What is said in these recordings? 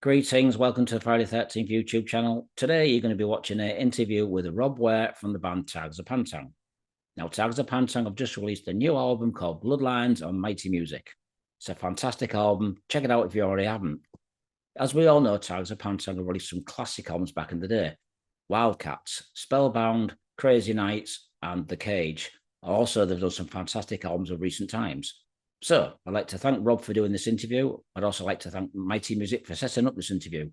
Greetings, welcome to the Friday 13th YouTube channel. Today you're going to be watching an interview with Robb Weir from the band Tygers of Pan Tang. Now, Tygers of Pan Tang have just released a new album called Bloodlines on Meille Music. It's a fantastic album. Check it out if you already haven't. As we all know, Tygers of Pan Tang have released some classic albums back in the day. Wildcats, Spellbound, Crazy Nights, and The Cage. Also, they've done some fantastic albums of recent times. So I'd like to thank Rob for doing this interview. I'd also like to thank Meille Music for setting up this interview.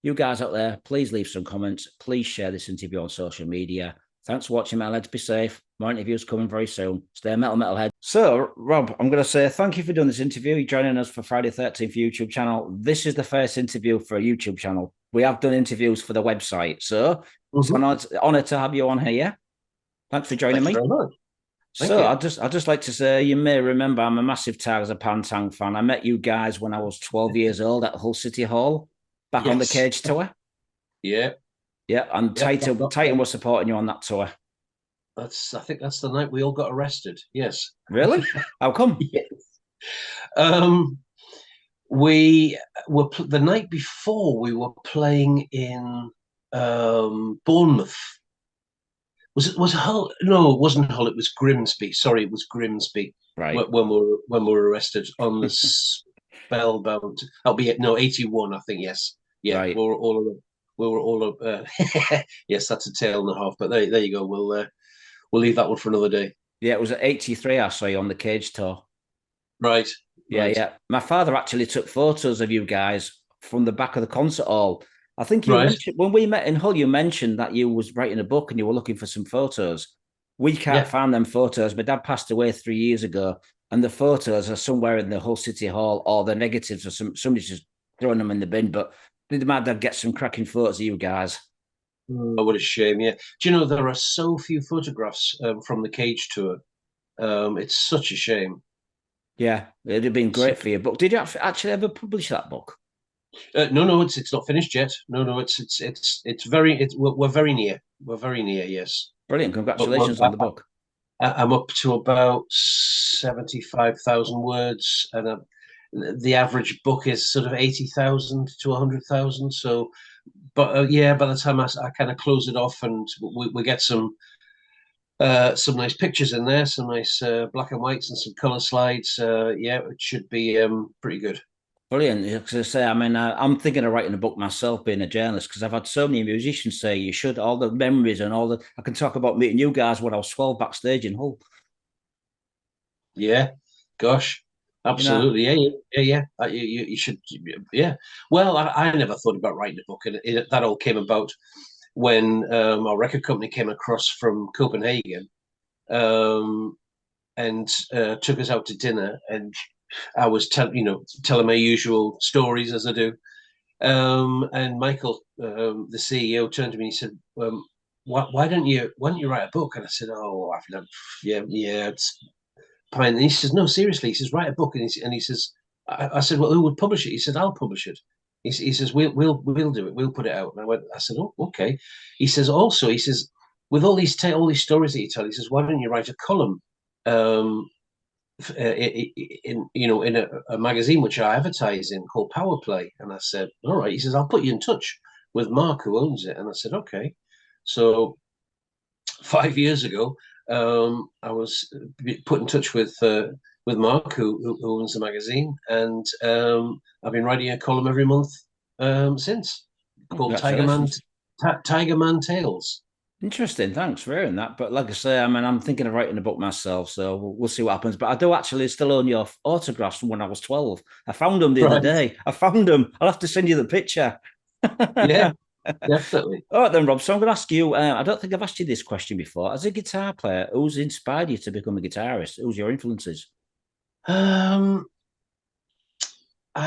You guys out there, please leave some comments. Please share this interview on social media. Thanks for watching, Metalheads. Be safe. More interviews coming very soon. Stay Metalhead. So, Rob, I'm going to say thank you for doing this interview. You're joining us for Friday 13th YouTube channel. This is the first interview for a YouTube channel. We have done interviews for the website. So it's an honor to have you on here. Thanks for joining me. Very much. So I'd just like to say, you may remember I'm a massive Tygers of Pan Tang fan. I met you guys when I was 12 years old at Hull City Hall, back on the Cage tour. Yeah. Yeah, and Titan was supporting you on that tour. I think that's the night we all got arrested. Yes. Really? How come? Yes. We were the night before we were playing in Bournemouth. Was it Hull? No, it wasn't Hull. It was Grimsby. Sorry, it was Grimsby. Right. When we were arrested on the Spellbound. Albeit no, 81. I think yes. Yeah. Right. We were all yes, that's a tale and a half. But there you go. We'll leave that one for another day. Yeah, it was at 83. I saw you on the Cage tour. Right. Yeah, right. yeah. My father actually took photos of you guys from the back of the concert hall. I think you mentioned when we met in Hull, you mentioned that you was writing a book and you were looking for some photos. We can't find them photos. My dad passed away 3 years ago, and the photos are somewhere in the Hull City Hall, or the negatives, or somebody's just throwing them in the bin. But did my dad get some cracking photos of you guys? Oh, what a shame! Yeah, do you know there are so few photographs from the Cage tour? It's such a shame. Yeah, it'd have been great for you. But did you actually ever publish that book? No, it's not finished yet. No, it's very we're very near. We're very near. Yes. Brilliant! Congratulations on the book. I'm up to about 75,000 words, and the average book is sort of 80,000 to 100,000. So, but yeah, by the time I kind of close it off, and we get some nice pictures in there, some nice black and whites and some color slides. Yeah, it should be pretty good. Brilliant. As I say, I mean, I'm thinking of writing a book myself, being a journalist, because I've had so many musicians say you should, all the memories and all the. I can talk about meeting you guys when I was 12 backstage in Hull. Yeah, gosh, absolutely. Yeah. You should. Yeah. Well, I never thought about writing a book, and that all came about when our record company came across from Copenhagen and took us out to dinner, and I was telling my usual stories as I do. And Michael, the CEO, turned to me and he said, why don't you write a book?" And I said, "Oh, I've never, yeah, it's fine." And he says, "No, seriously." He says, "Write a book." And he says, I said, "Well, who would publish it?" He said, "I'll publish it." He says, "We'll do it. We'll put it out." And I said, "Oh, okay." He says, "Also," he says, "with all these stories that you tell," he says, "why don't you write a column?" In a magazine which I advertise in called Power Play. And I said, "All right." He says, "I'll put you in touch with Mark, who owns it." And I said, "Okay." So 5 years ago, I was put in touch with Mark, who owns the magazine, and I've been writing a column every month since, called Tiger Man Tales. Interesting. Thanks for hearing that. But like I say, I mean, I'm thinking of writing a book myself, so we'll see what happens. But I do actually still own your autographs from when I was 12. I found them the other day. I found them. I'll have to send you the picture. Yeah, definitely. All right then, Rob. So I'm going to ask you, I don't think I've asked you this question before. As a guitar player, who's inspired you to become a guitarist? Who's your influences? I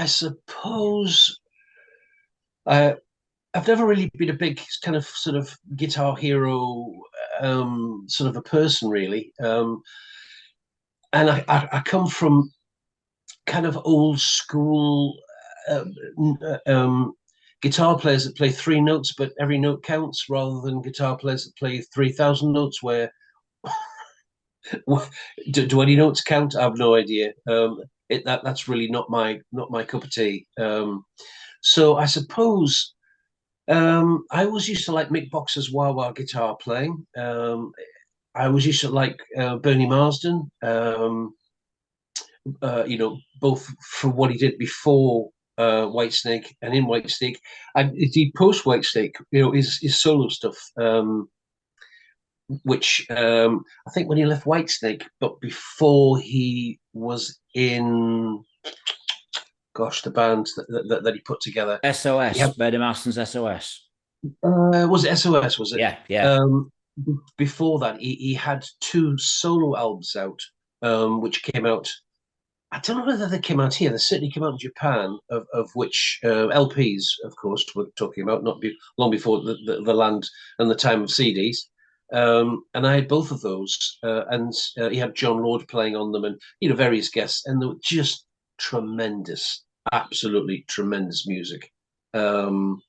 suppose I've never really been a big kind of sort of guitar hero sort of a person, really. And I come from kind of old school um, um, guitar players that play three notes, but every note counts, rather than guitar players that play 3,000 notes, where do any notes count? I have no idea. That's really not my cup of tea. So I suppose I always used to like Mick Boxer's wah wah guitar playing. I always used to like Bernie Marsden. Both for what he did before Whitesnake and in Whitesnake, and indeed post Whitesnake, his solo stuff, which I think when he left Whitesnake, but before he was in, gosh, the band that he put together. SOS, Bernie Marsden's SOS. Was it SOS? Was it? Yeah, yeah. Um, Before that, he had two solo albums out, which came out. I don't know whether they came out here. They certainly came out in Japan, of which LPs, of course, we're talking about, not long before the land and the time of CDs. And I had both of those, and he had John Lord playing on them, and various guests, and they were just tremendous, absolutely tremendous music. Um,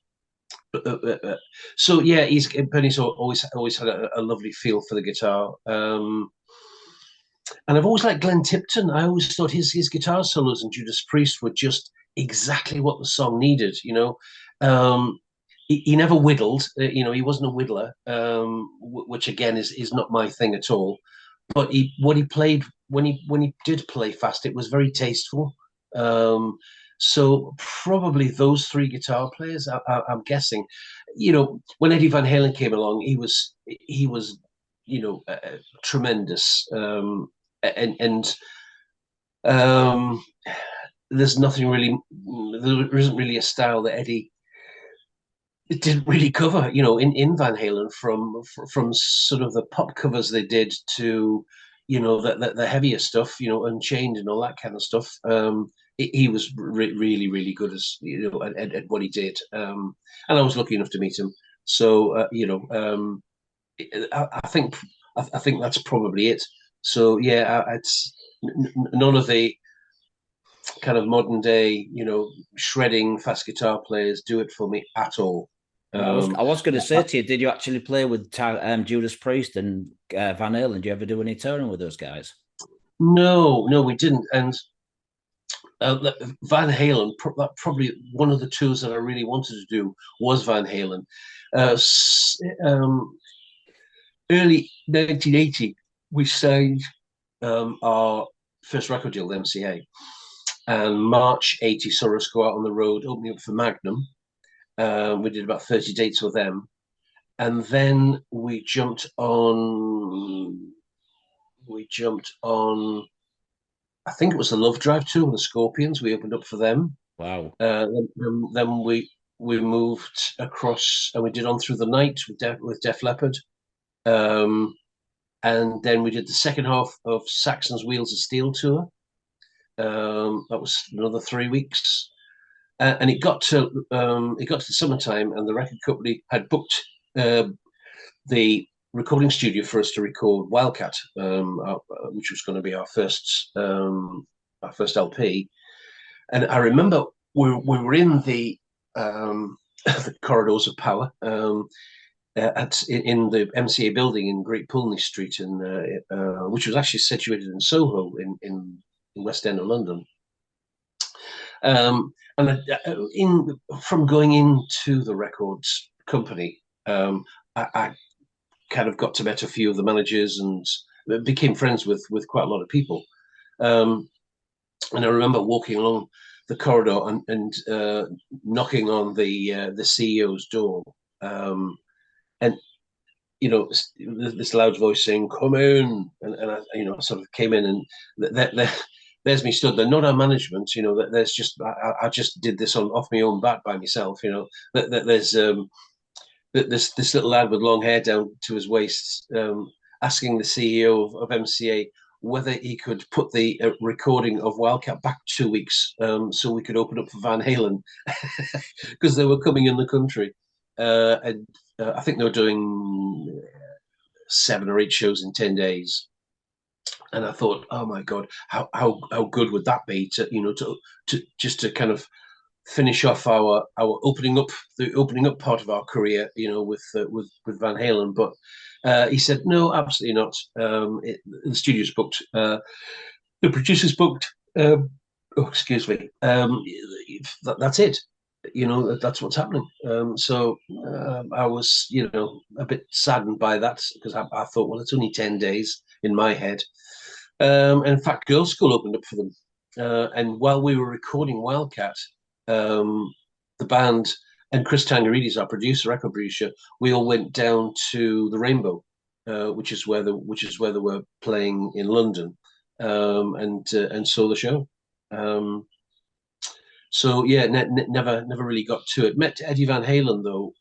so yeah, Bernie's always had a lovely feel for the guitar. And I've always liked Glenn Tipton. I always thought his guitar solos in Judas Priest were just exactly what the song needed. He never whittled. He wasn't a whittler, which again is not my thing at all. But what he played when he did play fast, it was very tasteful. So probably those three guitar players. I'm guessing. When Eddie Van Halen came along, he was tremendous. And um, there's nothing really, there isn't really a style that Eddie didn't really cover, in Van Halen, from sort of the pop covers they did to, the heavier stuff, Unchained and all that kind of stuff. He was really, really good at what he did. And I was lucky enough to meet him. So, I think I think that's probably it. So yeah, it's none of the kind of modern day, shredding fast guitar players do it for me at all. No, I was going to say to you, did you actually play with Judas Priest and Van Halen? Did you ever do any touring with those guys? No, we didn't. And Van Halen, probably one of the tours that I really wanted to do was Van Halen. Uh, Early 1980, we signed our first record deal with MCA. And March 80 saw us go out on the road, opening up for Magnum. We did about 30 dates with them. And then we jumped on, I think it was the Love Drive tour with the Scorpions. We opened up for them. Wow. Then we moved across and we did On Through the Night with Def Leppard. And then we did the second half of Saxon's Wheels of Steel tour. That was another 3 weeks. And it got to the summertime, and the record company had booked the recording studio for us to record Wildcat, which was going to be our first LP. And I remember we were in the the corridors of power in the MCA building in Great Pulteney Street, which was actually situated in Soho in West End of London. And from going into the records company, I kind of got to meet a few of the managers and became friends with quite a lot of people. And I remember walking along the corridor and knocking on the CEO's door, and this loud voice saying, "Come in," and I, sort of came in, and there's me stood there, not our management, there's just, I just did this off my own bat by myself, there's this little lad with long hair down to his waist, asking the CEO of MCA whether he could put the recording of Wildcat back 2 weeks, so we could open up for Van Halen, because they were coming in the country. And I think they were doing 7 or 8 shows in 10 days. And I thought, oh my God, how good would that be to just to kind of finish off our opening up part of our career, with Van Halen. But he said, no, absolutely not. The studio's booked, the producers booked. Oh, excuse me. That's it. that's what's happening. So I was, a bit saddened by that because I thought, well, it's only 10 days in my head. And in fact, Girls' School opened up for them. And while we were recording Wildcat, the band and Chris Tangarides, our producer, record producer, we all went down to the Rainbow, which is where they were playing in London, and saw the show. So yeah, never really got to it. Met Eddie Van Halen though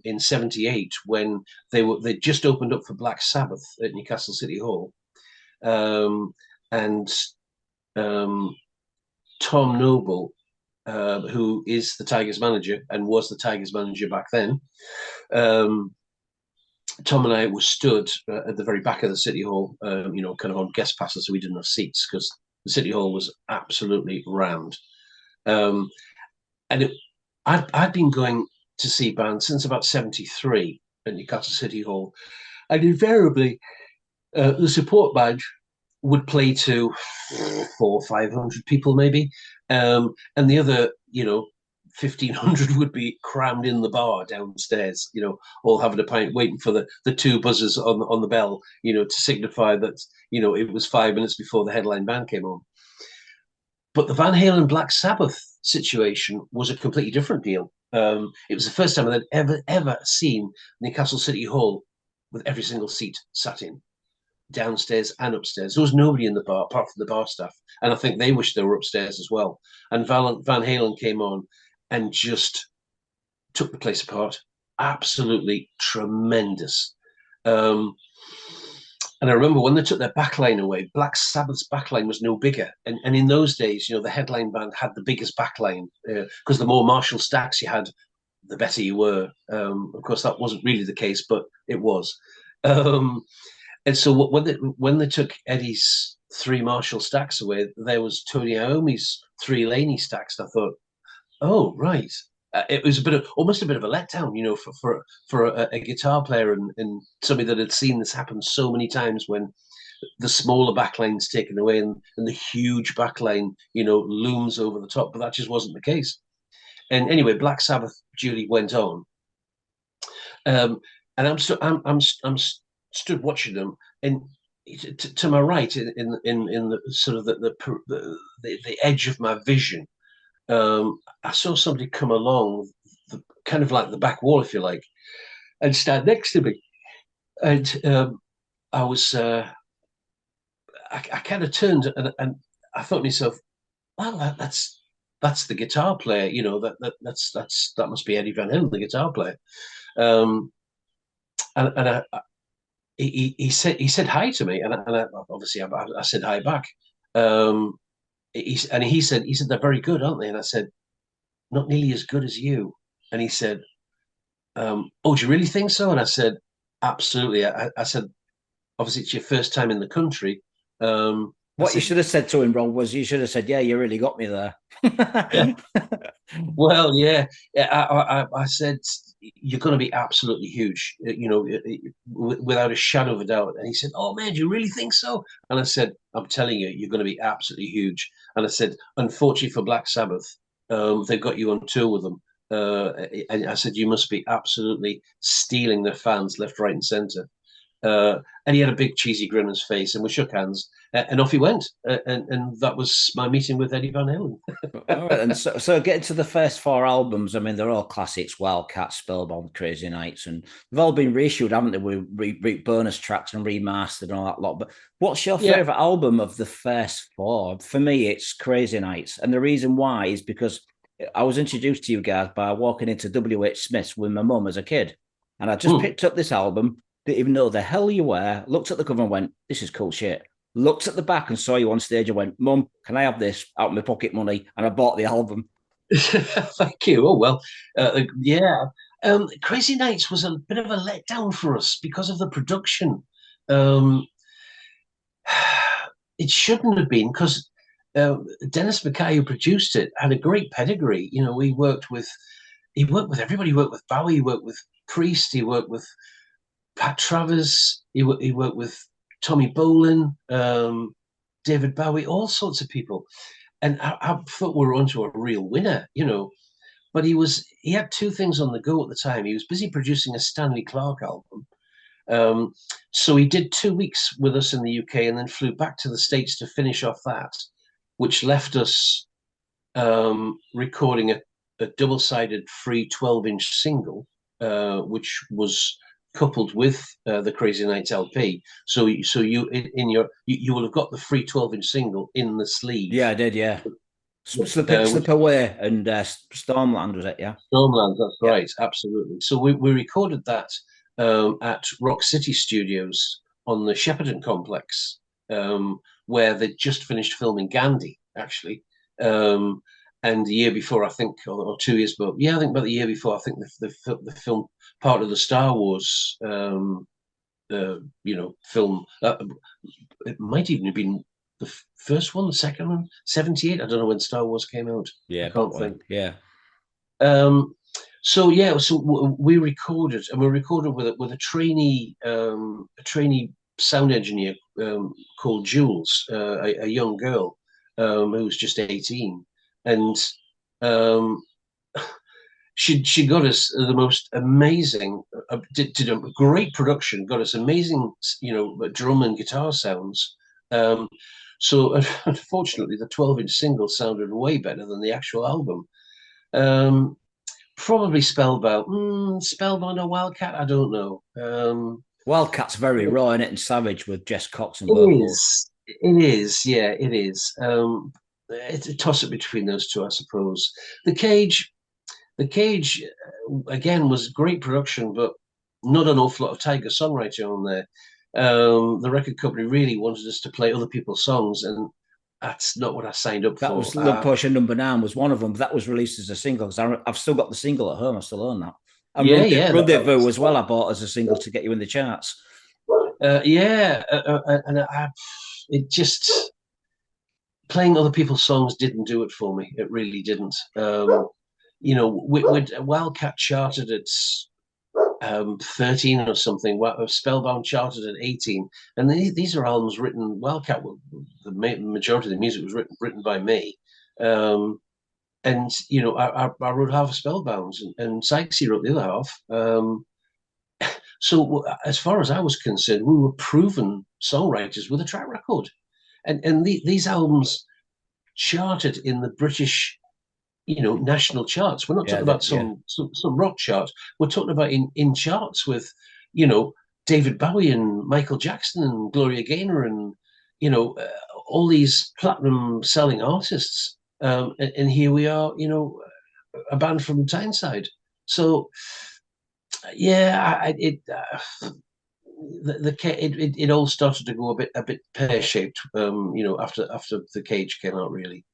in '78 when they just opened up for Black Sabbath at Newcastle City Hall, um, and um, Tom Noble, who is the Tigers manager and was the Tigers manager back then. Um, Tom and I were stood at the very back of the City Hall, kind of on guest passes, so we didn't have seats because the City Hall was absolutely rammed. Um, and I'd been going to see bands since about '73 at Newcastle City Hall, and invariably the support badge would play to 400-500 people maybe, and the other 1,500 would be crammed in the bar downstairs, all having a pint, waiting for the two buzzers on the bell, to signify that it was 5 minutes before the headline band came on. But the Van Halen Black Sabbath situation was a completely different deal. It was the first time I'd ever seen Newcastle City Hall with every single seat sat in, downstairs and upstairs. There was nobody in the bar apart from the bar staff, and I think they wished they were upstairs as well. And Van Halen came on and just took the place apart. Absolutely tremendous. And I remember when they took their backline away, Black Sabbath's backline was no bigger. And in those days, the headline band had the biggest backline because the more Marshall stacks you had, the better you were. Of course, that wasn't really the case, but it was. And so when they took Eddie's 3 Marshall stacks away, there was Tony Iommi's 3 Laney stacks. And I thought, oh, right. It was almost a bit of a letdown, for a guitar player and somebody that had seen this happen so many times when the smaller backline's taken away and the huge backline, looms over the top. But that just wasn't the case. And anyway, Black Sabbath duty went on, and I'm stood watching them, and to my right, in the sort of the edge of my vision, I saw somebody come along, kind of like the back wall, if you like, and stand next to me. And I was, I kind of turned and I thought to myself, well, that's the guitar player, that must be Eddie Van Halen, the guitar player. And he said hi to me, and obviously I said hi back. He said they're very good, aren't they? And I said, not nearly as good as you. And he said, oh, do you really think so? And I said, absolutely. I said, obviously it's your first time in the country. What you should have said to him, Rob, was you should have said, yeah, you really got me there. Yeah. Well, yeah. I said, you're going to be absolutely huge, without a shadow of a doubt. And he said, oh, man, do you really think so? And I said, I'm telling you, you're going to be absolutely huge. And I said, unfortunately for Black Sabbath, they've got you on tour with them. And I said, you must be absolutely stealing their fans left, right, and centre. And he had a big cheesy grin on his face, and we shook hands, and off he went. And that was my meeting with Eddie Van Halen. All right, and so getting to the first 4 albums, I mean, they're all classics: Wildcat, Spellbound, Crazy Nights, and they've all been reissued, haven't they? With bonus tracks and remastered and all that lot. But what's your favorite album of the first 4? For me, it's Crazy Nights, and the reason why is because I was introduced to you guys by walking into W.H. Smith's with my mum as a kid, and I just picked up this album. Didn't even know the hell you were, looked at the cover and went, this is cool shit. Looked at the back and saw you on stage and went, Mum, can I have this out of my pocket money? And I bought the album. Thank you. Oh, well, yeah. Crazy Nights was a bit of a letdown for us because of the production. It shouldn't have been because Dennis Mackay, who produced it, had a great pedigree. He worked with everybody. He worked with Bowie, he worked with Priest, he worked with Pat Travers, he worked with Tommy Bolin, David Bowie, all sorts of people. And I thought we were onto a real winner, but he had two things on the go at the time. He was busy producing a Stanley Clarke album. So he did 2 weeks with us in the UK and then flew back to the States to finish off that, which left us recording a double-sided free 12-inch single, which was coupled with the Crazy Nights LP. So you you will have got the free 12-inch single in the sleeve. Yeah, I did. Yeah, Slip Away and Stormland, was it? Yeah. Stormland, that's Yeah. right, absolutely. So we recorded that at Rock City Studios on the Shepperton complex, where they'd just finished filming Gandhi, actually. And the year before, I think, or 2 years, but yeah, I think about the year before, I think the film part of the Star Wars, film. It might even have been the first one, the second one, 78. I don't know when Star Wars came out. Yeah, I can't think. Yeah. So yeah, so we recorded, and we recorded with a trainee sound engineer called Jules, a young girl who was just 18, and um, she got us the most amazing, did a great production, got us amazing, drum and guitar sounds. So unfortunately, the 12-inch single sounded way better than the actual album. Probably Spellbound. Spellbound or Wildcat, I don't know. Wildcat's very raw in it and savage with Jess Cox and It vocals. is. It is. Yeah, it is. It's a toss up between those two, I suppose. The Cage. The Cage, again, was great production, but not an awful lot of Tiger songwriting on there. The record company really wanted us to play other people's songs, and that's not what I signed up That for. was Love-Potion Number 9 was one of them. But that was released as a single because I've still got the single at home. I still own that. And Yeah, Rendezvous as well. I bought as a single to get you in the charts. It just playing other people's songs didn't do it for me. It really didn't. Wildcat charted at 13 or something. Spellbound charted at 18, and these are albums written. Wildcat, the majority of the music was written by me, and I wrote half of Spellbound, and Sykesy wrote the other half. So as far as I was concerned, we were proven songwriters with a track record, and these albums charted in the British, national charts. We're not talking about some rock charts. We're talking about in charts with, David Bowie and Michael Jackson and Gloria Gaynor and all these platinum selling artists. And here we are, a band from Tyneside. So yeah, it all started to go a bit pear shaped, after the Cage came out, really.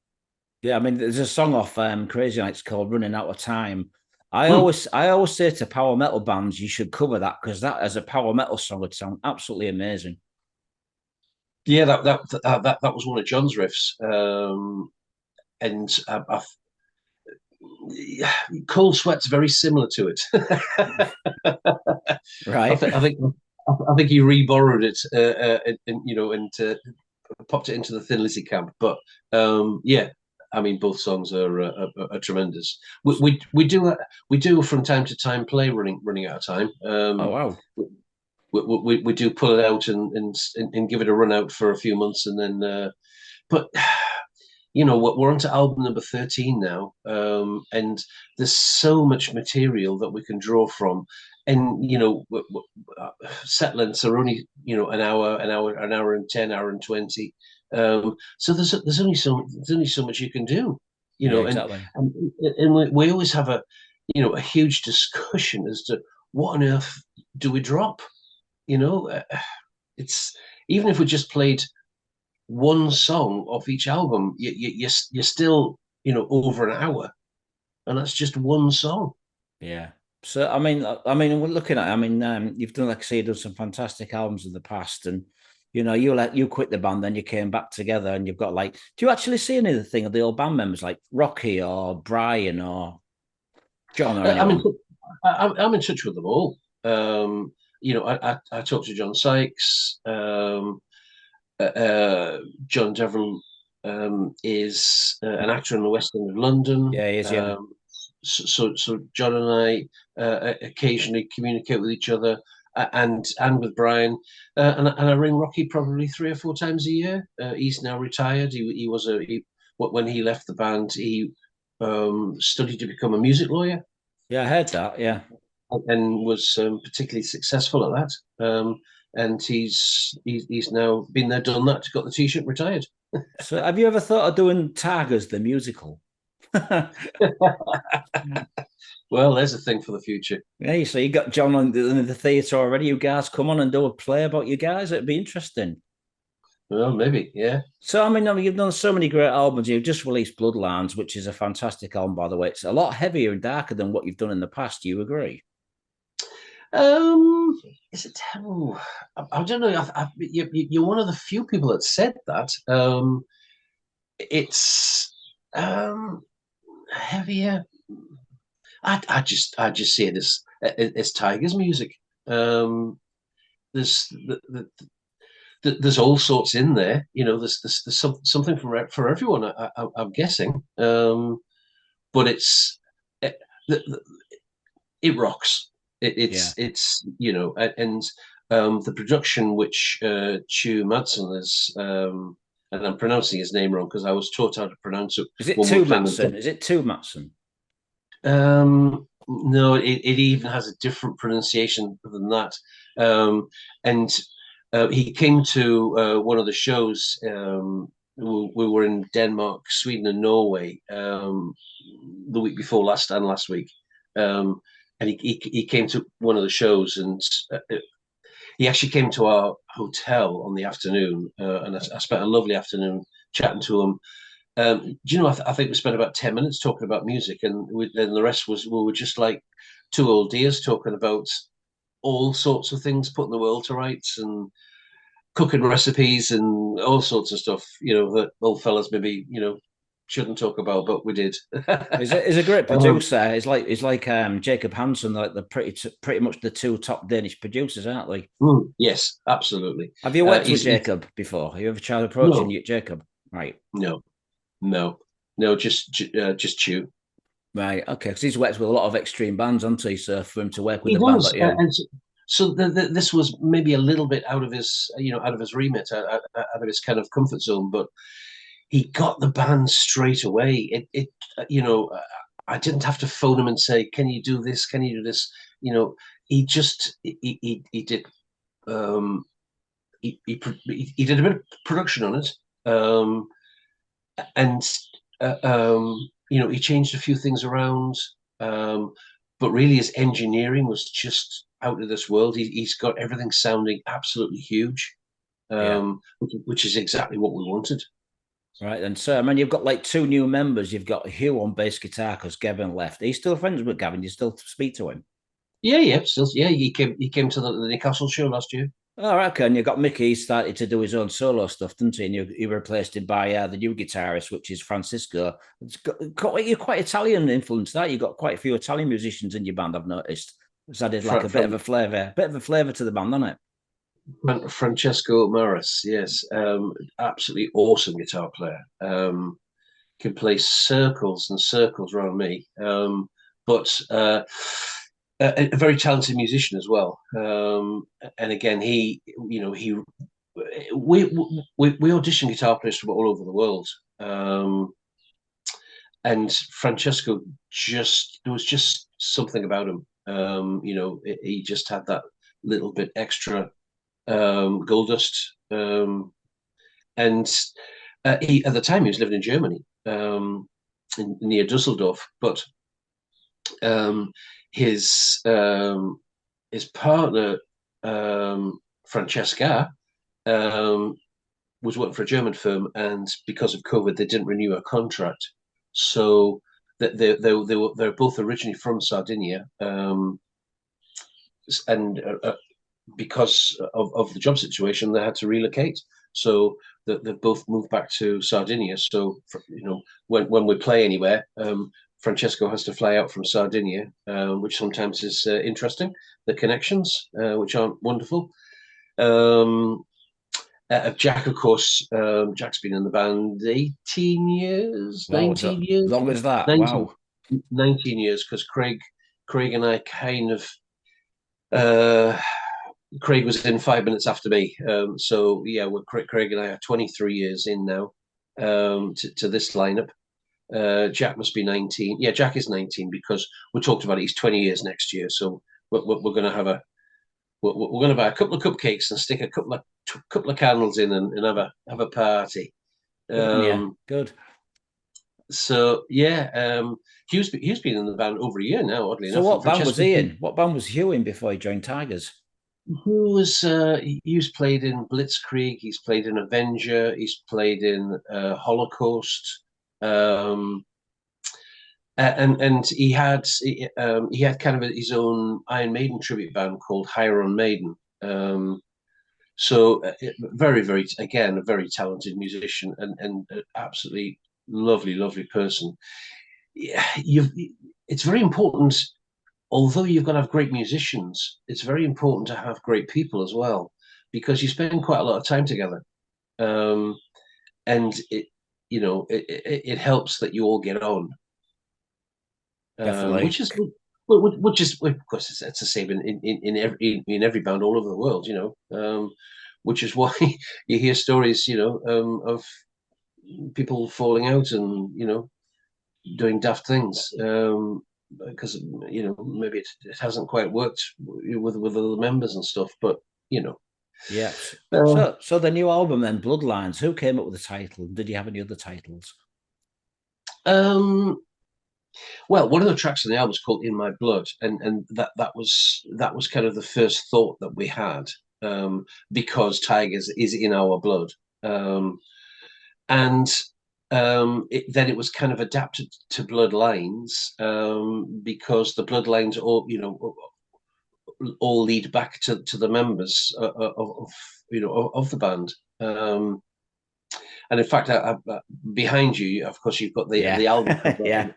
Yeah, I mean, there's a song off Crazy Nights called "Running Out of Time." I always say to power metal bands, you should cover that because that as a power metal song would sound absolutely amazing. Yeah, that was one of John's riffs, and Cold Sweat's very similar to it. Right. I think he reborrowed it, and popped it into the Thin Lizzy camp. But yeah, I mean, both songs are tremendous. We do from time to time play running out of time. Oh wow. We do pull it out and give it a run out for a few months, and then but we're on to album number 13 now, and there's so much material that we can draw from, and set lengths are only an hour and 10, hour and 20, so there's only so much you can do, Yeah, exactly. and we always have a huge discussion as to what on earth do we drop. It's even if we just played one song off each album, you're still over an hour, and that's just one song. Yeah. So I mean, we're looking at. I mean, you've done, like I say, you've done some fantastic albums in the past, and you quit the band, then you came back together, and you've got like. Do you actually see anything of the old band members like Rocky or Brian or John or anyone? I'm in touch with them all. I talked to John Sykes. John Devlin is an actor in the West End of London. Yeah, he is. Yeah. so John and I occasionally communicate with each other, and with Brian, and I ring Rocky probably 3 or 4 times a year. He's now retired. When he left the band, he studied to become a music lawyer, Yeah, I heard that. Yeah. and was particularly successful at that. And he's now been there, done that, got the t-shirt, retired. So, have you ever thought of doing Tigers the musical? Well, there's a thing for the future. Yeah, so you got John on the theatre already. You guys come on and do a play about you guys. It'd be interesting. Well, maybe, yeah. So, I mean, you've done so many great albums. You've just released Bloodlines, which is a fantastic album, by the way. It's a lot heavier and darker than what you've done in the past. Do you agree? Um, is it? Oh, I don't know. You're one of the few people that said that. It's heavier. I just see it as Tigers music. Um, there's there's all sorts in there. There's something for everyone. I'm guessing. But it, it rocks. Yeah. And the production which Chu Madsen is, and I'm pronouncing his name wrong because I was taught how to pronounce it Is it when we were two playing with. Matson? Is it two Matson? No, it even has a different pronunciation than that. And he came to one of the shows. We were in Denmark, Sweden, and Norway the week before last and last week. And he came to one of the shows, and he actually came to our hotel on the afternoon, and I spent a lovely afternoon chatting to him. Do you know? I think we spent about 10 minutes talking about music, and then the rest was we were just like two old dears talking about all sorts of things, putting the world to rights, and cooking recipes, and all sorts of stuff. That old fellas maybe shouldn't talk about, but we did. He's a great um, producer. He's like Jacob Hansen, like the pretty much the two top Danish producers, aren't they? yes, absolutely. Have you worked with He's Jacob before? Have you ever tried approaching no, you, Jacob? Right. no, no, no, just chew. Right. Okay. Because he's worked with a lot of extreme bands, hasn't he? So for him to work with He a band like does, you. and so this was maybe a little bit out of his, out of his remit, out of his kind of comfort zone. But he got the band straight away. I didn't have to phone him and say, "Can you do this? Can you do this?" He just he did. Um, he did a bit of production on it, and he changed a few things around. Um, but really, his engineering was just out of this world. He's got everything sounding absolutely huge, Yeah. which is exactly what we wanted. Right. And so, I mean, you've got like two new members. You've got Hugh on bass guitar because Gavin left. Are you still friends with Gavin? You still speak to him? Yeah, yeah, still, yeah. He came to the Newcastle show last year. Oh, okay. And you got Mickey. He started to do his own solo stuff, didn't he? And you replaced him by the new guitarist, which is Francisco. You're quite Italian influence. That you got quite a few Italian musicians in your band. I've noticed. It's added like a bit of a flavour to the band, hasn't it? Francesco Maris, yes, absolutely awesome guitar player. Can play circles and circles around me, but a very talented musician as well. And again, he we we audition guitar players from all over the world. And Francesco, just there was just something about him. He just had that little bit extra gold dust. And he at the time he was living in Germany, near Dusseldorf. But um, his his partner Francesca um, was working for a German firm, and because of COVID, they didn't renew her contract. So they're both originally from Sardinia, and because of the job situation, they had to relocate. So they've both moved back to Sardinia. So when we play anywhere, Francesco has to fly out from Sardinia, which sometimes is interesting. The connections, which aren't wonderful. Jack, of course, Jack's been in the band 18 years, Wow, is 19 that years, long as that? 19. Wow. 19 years, because Craig and I kind of uh, Craig was in 5 minutes after me. So yeah, Craig and I are 23 years in now to this lineup. Jack must be 19. Yeah, Jack is 19 because we talked about it. He's 20 years next year. So we're going to have we're going to buy a couple of cupcakes and stick a couple of candles in and have a party. Good on you. Um, Good. so yeah, Hugh's been in the band over a year now. Oddly So enough, what from band was Chester. he in? What band was Hugh in before he joined Tigers? He's played in Blitzkrieg. He's played in Avenger. He's played in Holocaust. Um, and he had kind of his own Iron Maiden tribute band called Higher on Maiden. So very, very, again, a very talented musician and absolutely lovely person. Yeah, it's very important. Although you've got to have great musicians, it's very important to have great people as well, because you spend quite a lot of time together, and it helps that you all get on, Definitely. which is of course it's the same in every band all over the world, which is why you hear stories, of people falling out and doing daft things. Because maybe it hasn't quite worked with the members and stuff, but you know. Yeah. Uh, So the new album then, Bloodlines. Who came up with the title? Did you have any other titles? um, well, one of the tracks on the album is called "In My Blood," and that was kind of the first thought that we had, because Tigers is in our blood, and then it was kind of adapted to Bloodlines, because the Bloodlines all lead back to the members of the band. And in fact, behind you, of course, you've got the Yeah. album cover Yeah.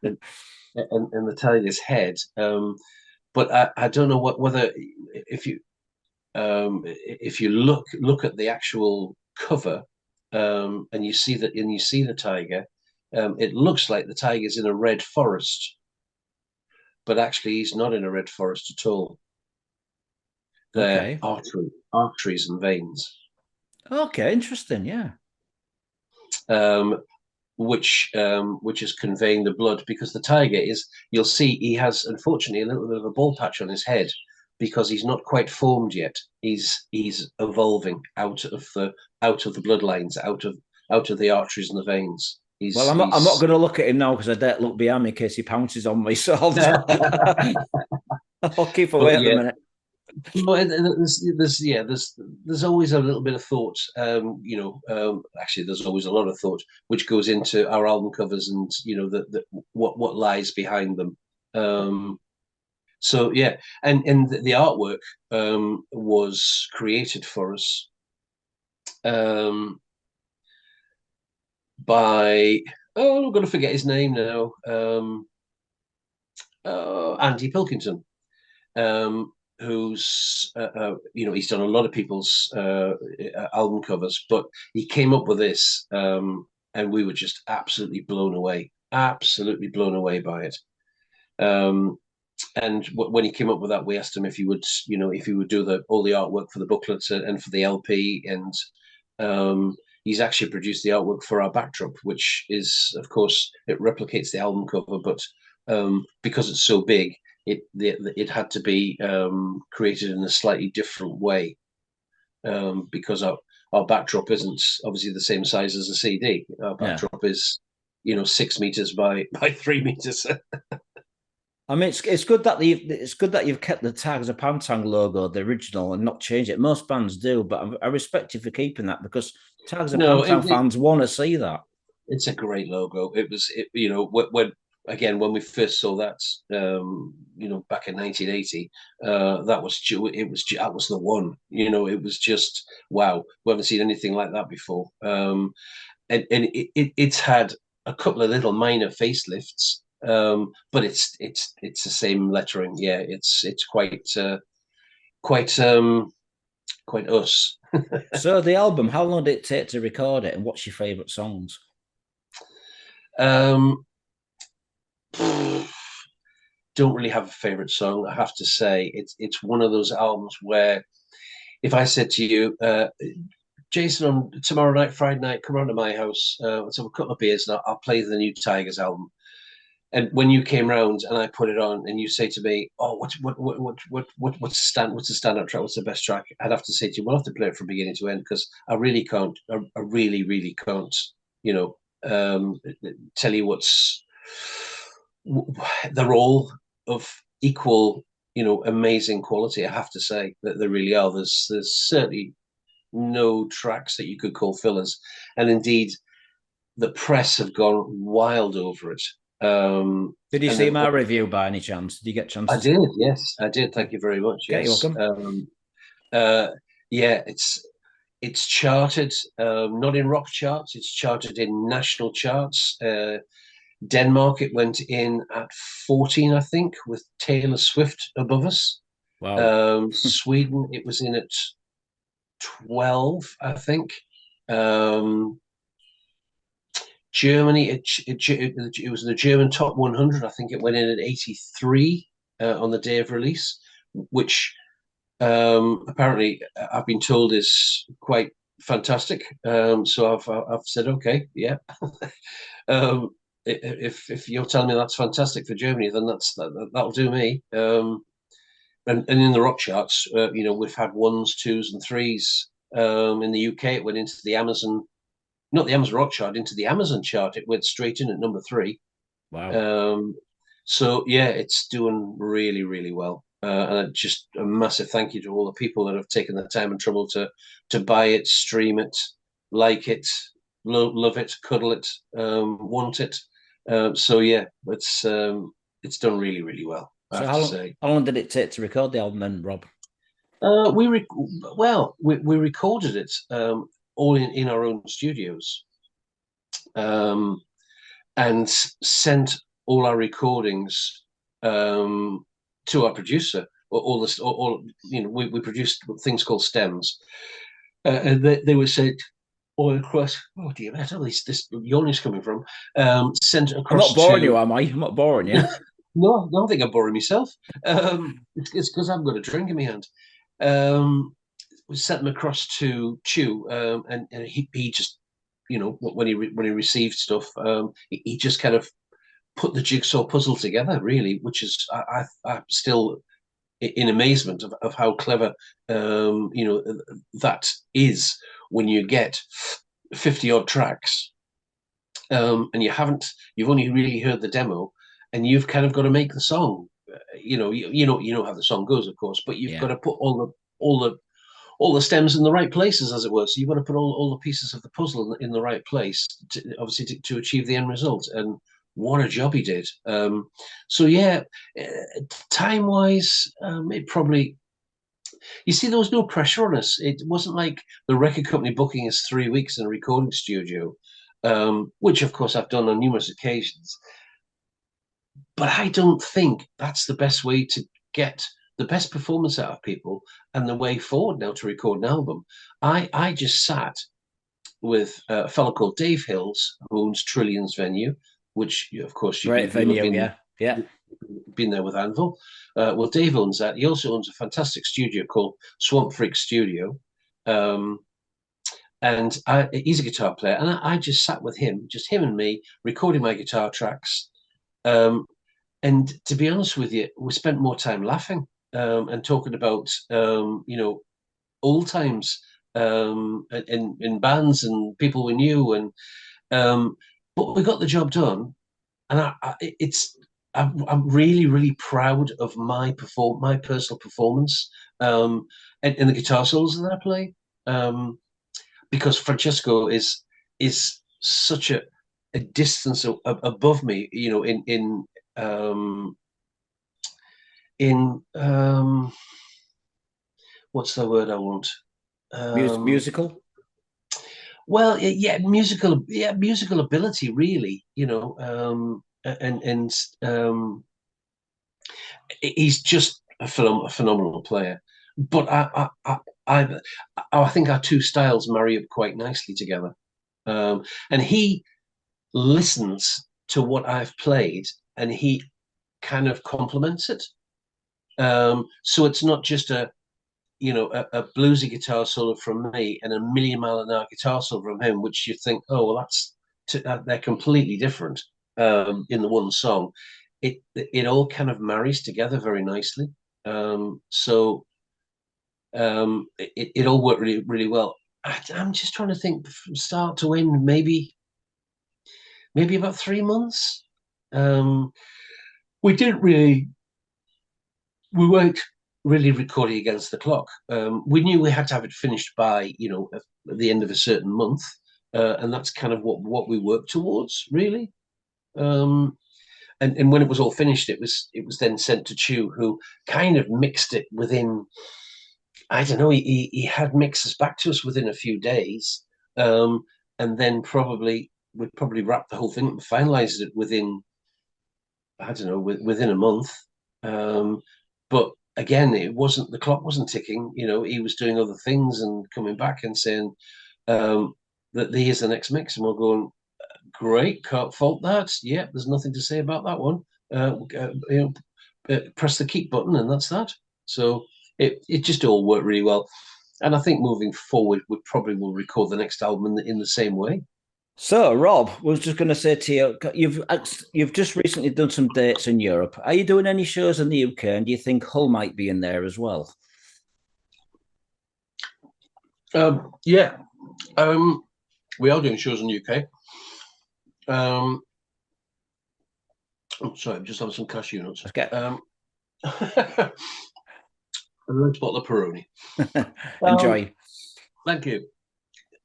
and the Tiger's head. But I don't know whether if you look at the actual cover, and you see the tiger, it looks like the tiger's in a red forest, but actually he's not in a red forest at all. They're Okay. arteries and veins, Okay. Interesting. Yeah. um, which is conveying the blood, because the tiger is, you'll see he has unfortunately a little bit of a ball patch on his head because he's not quite formed yet. He's evolving out of the bloodlines, out of the arteries and the veins. Well, I'm not going to look at him now because I don't look behind me in case he pounces on me. So I'll keep But away at the yeah, minute. well, there's always a little bit of thought. Actually, there's always a lot of thought which goes into our album covers, and what lies behind them. So yeah, and the artwork was created for us um, by, I'm going to forget his name now. Andy Pilkington. Who's he's done a lot of people's album covers, but he came up with this, and we were just absolutely blown away by it. And when he came up with that, we asked him if he would do all the artwork for the booklets and for the LP, and he's actually produced the artwork for our backdrop, which is, of course, it replicates the album cover, but because it's so big, it had to be created in a slightly different way, because our backdrop isn't obviously the same size as a CD. Our Yeah. backdrop is 6 meters by 3 meters. I mean, it's good that you've kept the Tigers of Pan Tang logo, the original, and not changed it. Most bands do, but I respect you for keeping that because Tigers of Pan No, Tang fans want to see that. it's a great logo. When we first saw that, back in 1980, that was the one. It was just wow. We haven't seen anything like that before. And it's had a couple of little minor facelifts, but it's the same lettering. Yeah, it's quite quite us. So the album, how long did it take to record it, and what's your favourite songs? Um, don't really have a favorite song. I have to say, it's one of those albums where if I said to you, Jason, on tomorrow night, Friday night, come round to my house, let's have a couple of beers, and I'll play the new Tygers album. And when you came round and I put it on, and you say to me, "Oh, what's the standout track? What's the best track?" I'd have to say to you, "We'll have to play it from beginning to end because I really can't. I really can't. You know, tell you what's. They're all of equal, amazing quality. I have to say that they really are. There's certainly no tracks that you could call fillers, and indeed, the press have gone wild over it. Did you And see they've my review by any chance? Did you get a chance I to see? did, yes, I did. Thank you very much. Okay, you're Yes, welcome. uh, yeah, it's charted, not in rock charts. It's charted in national charts. Denmark, it went in at 14, I think, with Taylor Swift above us. Wow. Sweden, it was in at 12, I think. Um, Germany, it was the German top 100. I think it went in at 83 on the day of release, which apparently I've been told is quite fantastic. So I've said, okay, yeah. um, if you're telling me that's fantastic for Germany, then that'll do me. And in the rock charts, we've had ones, twos, and threes. In the UK, it went into the Amazon, not the Amazon rock chart, into the Amazon chart. It went straight in at number 3. Wow. Um, so yeah, it's doing really, really well. And just a massive thank you to all the people that have taken the time and trouble to buy it, stream it, like it, love it, cuddle it, want it. So yeah, it's done really, really well. I So have to say. how long did it take to record the album then, Rob? We recorded it all in our own studios, um, and sent all our recordings to our producer. All this, all we produced things called stems, and they would say all across. Oh dear, that's all this yawning's coming from. Sent I'm not across boring you, to. am I? I'm not boring you. No, I don't think I'm boring myself. It's because I've got a drink in my hand. Um, we sent them across to Chew, and he just, when he received stuff, he just kind of put the jigsaw puzzle together, really, which is I'm still in amazement of how clever, that is when you get 50 odd tracks, and you've only really heard the demo, and you've kind of got to make the song. You know how the song goes, of course, but you've got Yeah. to put all the stems in the right places, as it were. So you've got to put all the pieces of the puzzle in the right place, obviously, to achieve the end result. And what a job he did. So yeah, time wise, it probably. You see, there was no pressure on us. It wasn't like the record company booking us 3 weeks in a recording studio, which of course I've done on numerous occasions. But I don't think that's the best way to get the best performance out of people and the way forward now to record an album. I just sat with a fellow called Dave Hills, who owns Trillions Venue, which of course Great you'll have venue, yeah. Yeah. been there with Anvil. Well, Dave owns that. He also owns a fantastic studio called Swamp Freak Studio. Um, and he's a guitar player. And I just sat with him, just him and me, recording my guitar tracks. Um, and to be honest with you, we spent more time laughing, and talking about, old times, in bands and people we knew. And but we got the job done. And I'm really, really proud of my personal performance, and the guitar solos that I play, because Francesco is such a distance above me, um, in what's the word I want? Um, Musical? well, yeah, musical ability, really, and he's just a phenomenal player. But I think our two styles marry up quite nicely together. And he listens to what I've played, and he kind of complements it. So it's not just a bluesy guitar solo from me and a million mile an hour guitar solo from him, which you think, oh well, they're completely different in the one song. It all kind of marries together very nicely. So it all worked really really well. I'm just trying to think from start to end, maybe about 3 months. We didn't really we weren't really recording against the clock. We knew we had to have it finished by at the end of a certain month, and that's kind of what we worked towards, really. And when it was all finished, it was then sent to Chew, who kind of mixed it within. I don't know. He had mixes back to us within a few days, and then we'd probably wrap the whole thing up and finalized it within. I don't know, within a month. But again, the clock wasn't ticking. He was doing other things and coming back and saying that here's the next mix, and we're going, great, can't fault that. Yeah, there's nothing to say about that one. Press the keep button, and that's that. So it just all worked really well. And I think moving forward, we probably will record the next album in the same way. So, Rob, was just going to say to you, you've just recently done some dates in Europe. Are you doing any shows in the UK? And do you think Hull might be in there as well? Yeah, we are doing shows in the UK. I'm sorry, I'm just having some cashew nuts. Okay. A large bottle of Peroni. Enjoy. Thank you.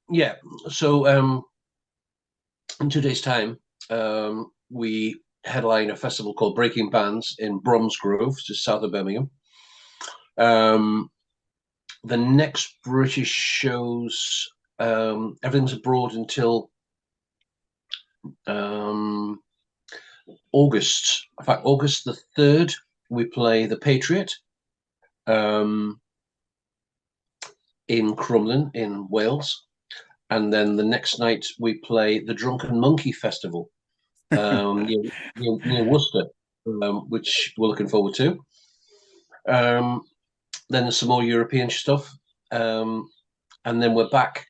Yeah, so in 2 days' time, we headline a festival called Breaking Bands in Bromsgrove, just south of Birmingham. The next British shows, everything's abroad until August. In fact, August the 3rd, we play The Patriot in Crumlin in Wales. And then the next night we play the Drunken Monkey Festival near Worcester, which we're looking forward to. Then there's some more European stuff. And then we're back.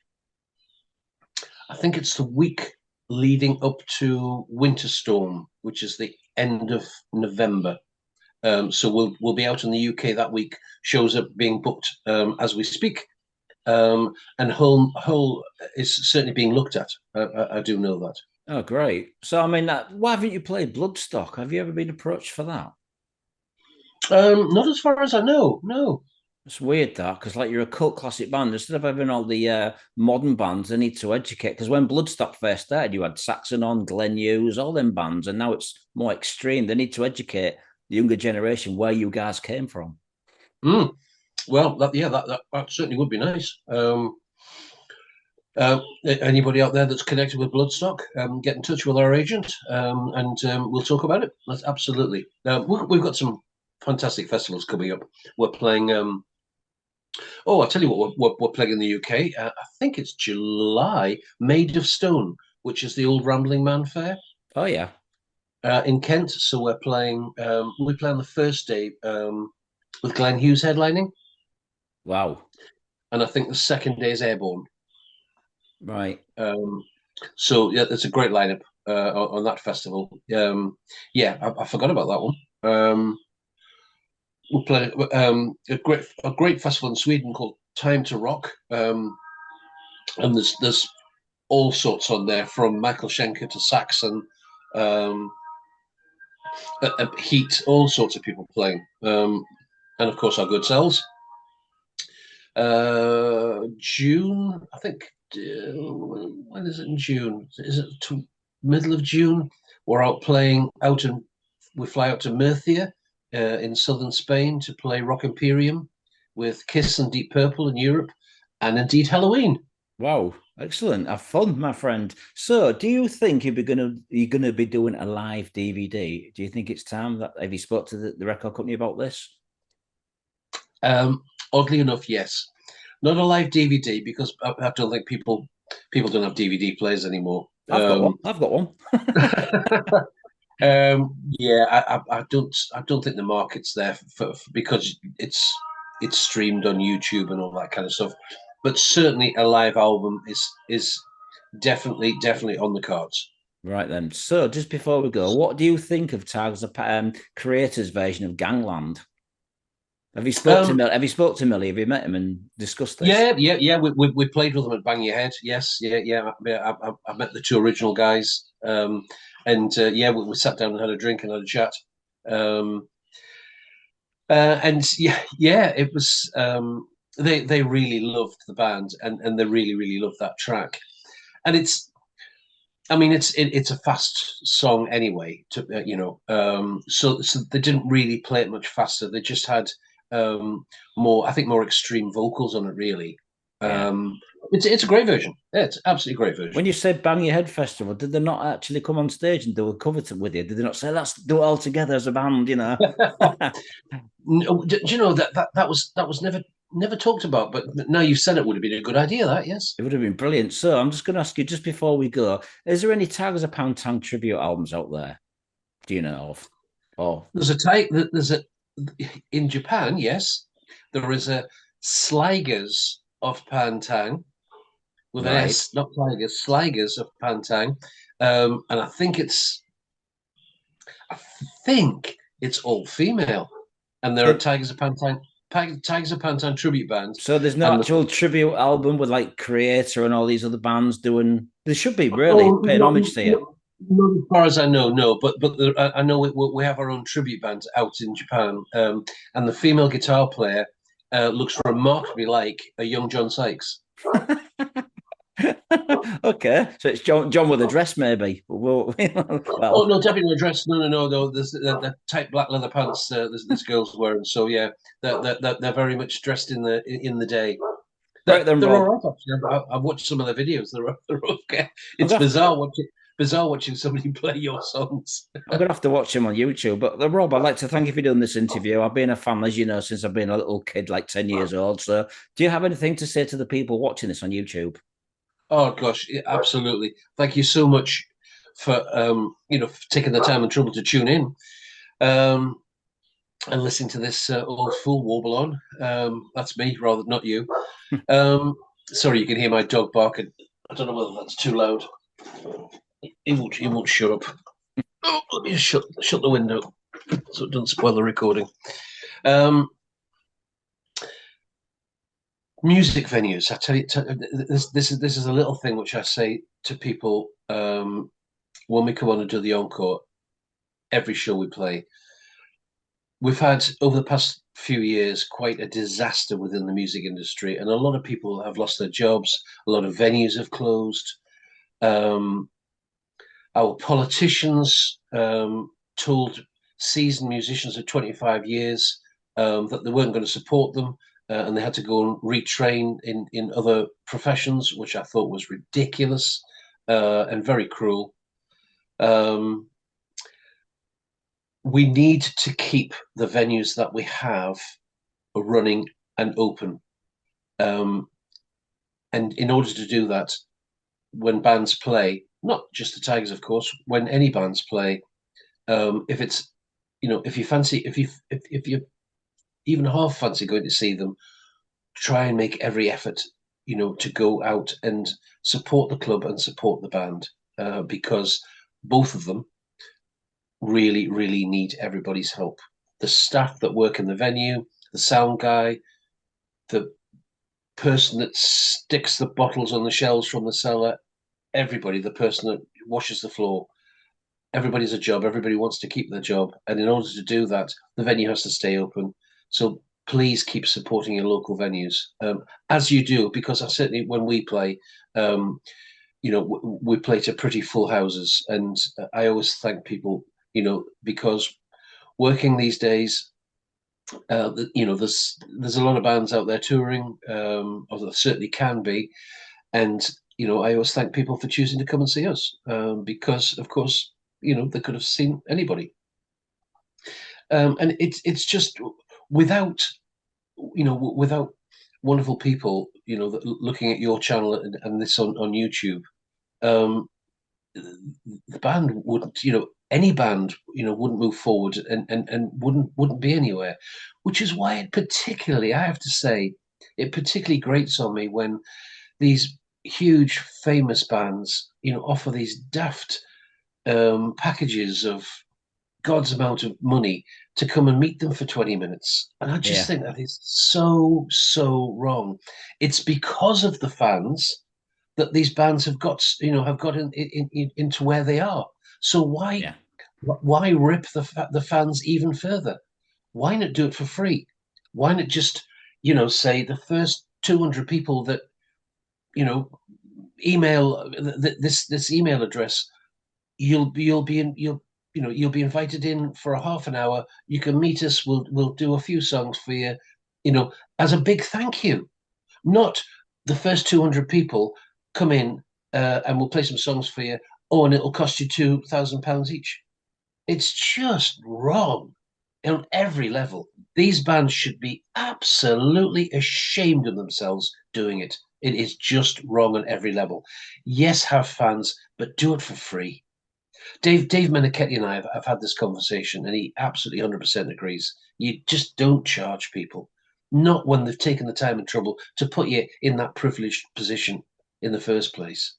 I think it's the week leading up to Winter Storm, which is the end of November. So we'll be out in the UK that week. Shows are being booked as we speak. And Hull is certainly being looked at. I do know that. Oh, great. So, I mean, why haven't you played Bloodstock? Have you ever been approached for that? Not as far as I know, no. It's weird that, because like you're a cult classic band, instead of having all the modern bands, they need to educate. Because when Bloodstock first started, you had Saxon on, Glenn Hughes, all them bands, and now it's more extreme. They need to educate the younger generation where you guys came from. Well, that certainly would be nice. Anybody out there that's connected with Bloodstock, get in touch with our agent, and we'll talk about it. That's absolutely. We've got some fantastic festivals coming up. We're playing. I'll tell you what we're playing in the UK. I think it's July. Made of Stone, which is the old Rambling Man Fair. Oh yeah. In Kent. So we're playing. We play on the first day with Glenn Hughes headlining. Wow. And I think the second day is Airborne. Right. So yeah, it's a great lineup on that festival. I forgot about that one. We'll play a great festival in Sweden called Time to Rock, and there's all sorts on there, from Michael Schenker to Saxon, Heat, all sorts of people playing, and of course our good selves. June, I think. When is it in June? Is it middle of June? We're out playing we fly out to Murcia in southern Spain to play Rock Imperium with Kiss and Deep Purple in Europe, and indeed Halloween. Wow, excellent. Have fun, my friend. So, do you think you're gonna be doing a live DVD? Do you think it's time that have you spoke to the record company about this? Oddly enough, yes. Not a live DVD, because I don't think people don't have DVD players anymore. I've got one. Yeah, I don't think the market's there because it's streamed on YouTube and all that kind of stuff. But certainly a live album is definitely on the cards. Right then. So just before we go, what do you think of Tag's creator's version of Gangland? Um, Have you spoke to Meille? Have you met him and discussed this? yeah. We played with them at Bang Your Head. Yes, yeah. I met the two original guys, and yeah, we sat down and had a drink and had a chat. Um, and yeah, it was. They really loved the band, and they really loved that track. And I mean, it's a fast song anyway. So they didn't really play it much faster. They just had more, I think, more extreme vocals on it. Really, Yeah. it's a great version. Yeah, it's absolutely great version. When you said Bang Your Head Festival, did they not actually come on stage and do a cover with you? Did they not say, let's do it all together as a band, you know? No, do you know that was never talked about? But now you've said it, would have been a good idea. That, yes. It would have been brilliant. So I'm just going to ask you, just before we go, is there any Tigers of Pan Tang tribute albums out there? Do you know of? Oh, There's a type. There's a In Japan. Yes, there is a Sligers of Pan Tang with an right. S, not Tigers. Sligers of Pan Tang, and I think it's all female, and there are So, Tigers of Pan Tang. Tigers of Pan Tang tribute band, so there's no and actual tribute album with like Creator and all these other bands doing. There should be really oh, paying homage to you. not as far as I know, no. But I know we have our own tribute band out in Japan, and the female guitar player looks remarkably like a young John Sykes. Okay, so it's John with a dress, maybe. Well, Oh well, no, definitely a dress. No. There's the tight black leather pants. This girl's wearing. So yeah, they're very much dressed in the day. right then, They're all Rob. right actually. I've watched some of their videos. They're okay. I'm It's gonna have to, bizarre watching somebody play your songs. I'm gonna have to watch him on YouTube. But Rob, I'd like to thank you for doing this interview. I've been a fan, as you know, since I've been a little kid, like 10 years old. So, do you have anything to say to the people watching this on YouTube? Oh gosh, yeah, absolutely. Thank you so much for for taking the time and trouble to tune in um, and listen to this old fool warble on. That's me, rather not you. Sorry, you can hear my dog barking. I don't know whether that's too loud. He won't shut up. Oh, let me just shut the window so it doesn't spoil the recording. Um, Music venues. I tell you, this is a little thing which I say to people when we come on and do the encore. Every show we play, we've had over the past few years quite a disaster within the music industry, and a lot of people have lost their jobs. A lot of venues have closed. Um, our politicians told seasoned musicians of 25 years that they weren't going to support them, and they had to go and retrain in other professions, which I thought was ridiculous and very cruel. Um, we need to keep the venues that we have running and open. Um, and in order to do that, when bands play, not just the Tigers, of course, when any bands play, if it's if you fancy, if you even half fancy going to see them, try and make every effort, to go out and support the club and support the band because both of them really need everybody's help. The staff that work in the venue, the sound guy, the person that sticks the bottles on the shelves from the cellar, everybody, the person that washes the floor, everybody's a job. Everybody wants to keep their job. And in order to do that, the venue has to stay open. So please keep supporting your local venues as you do, because I certainly, when we play, we play to pretty full houses. And I always thank people, because working these days, there's a lot of bands out there touring, or there certainly can be, and I always thank people for choosing to come and see us because, of course, they could have seen anybody, and it's just without without wonderful people, that looking at your channel and this on YouTube. Um, the band wouldn't, any band, wouldn't move forward and wouldn't be anywhere. Which is why it particularly, I have to say, it particularly grates on me when these huge famous bands, offer these daft packages of God's amount of money to come and meet them for 20 minutes. And I just think that is so, so wrong. It's because of the fans that these bands have got, into where they are. So why rip the fans even further? Why not do it for free? Why not just, say the first 200 people that, email this email address, you'll be invited in for a half an hour. You can meet us. We'll do a few songs for you, as a big thank you. Not the first 200 people come in and we'll play some songs for you. Oh, and it'll cost you £2,000 each. It's just wrong on every level. These bands should be absolutely ashamed of themselves doing it. It is just wrong on every level. Yes, have fans, but do it for free. Dave Meniketti and I have had this conversation, and he absolutely 100% agrees. You just don't charge people, not when they've taken the time and trouble to put you in that privileged position in the first place.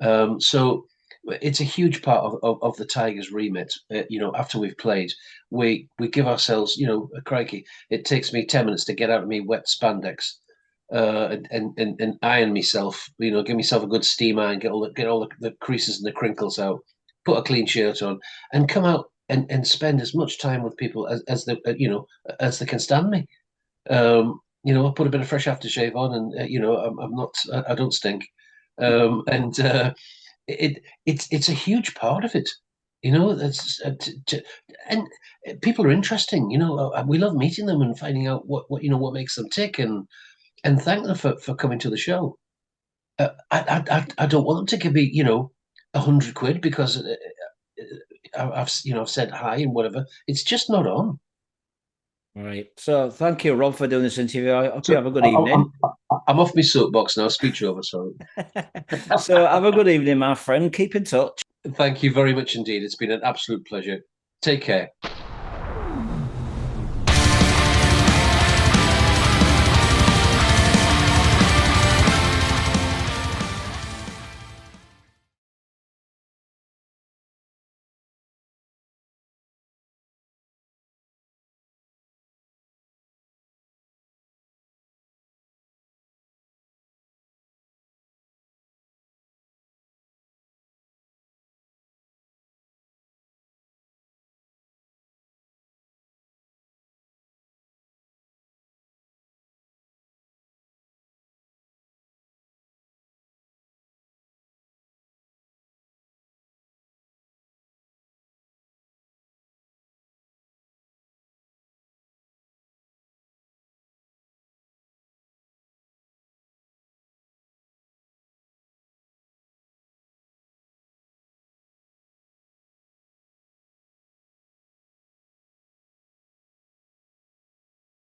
So it's a huge part of the Tigers remit. After we've played, we give ourselves, crikey, it takes me 10 minutes to get out of me wet spandex and iron myself, give myself a good steam iron, get all the creases and the crinkles out, put a clean shirt on, and come out and spend as much time with people as they can stand me. I put a bit of fresh aftershave on, and I don't stink, and it's a huge part of it. And people are interesting. We love meeting them and finding out what makes them tick, and thank them for coming to the show. I don't want them to give me £100 because I've said hi and whatever. It's just not on. Right. So thank you, Rob, for doing this interview. I hope you have a good evening. I'm off my soapbox now. Speech over, sorry. So have a good evening, my friend. Keep in touch. Thank you very much indeed. It's been an absolute pleasure. Take care.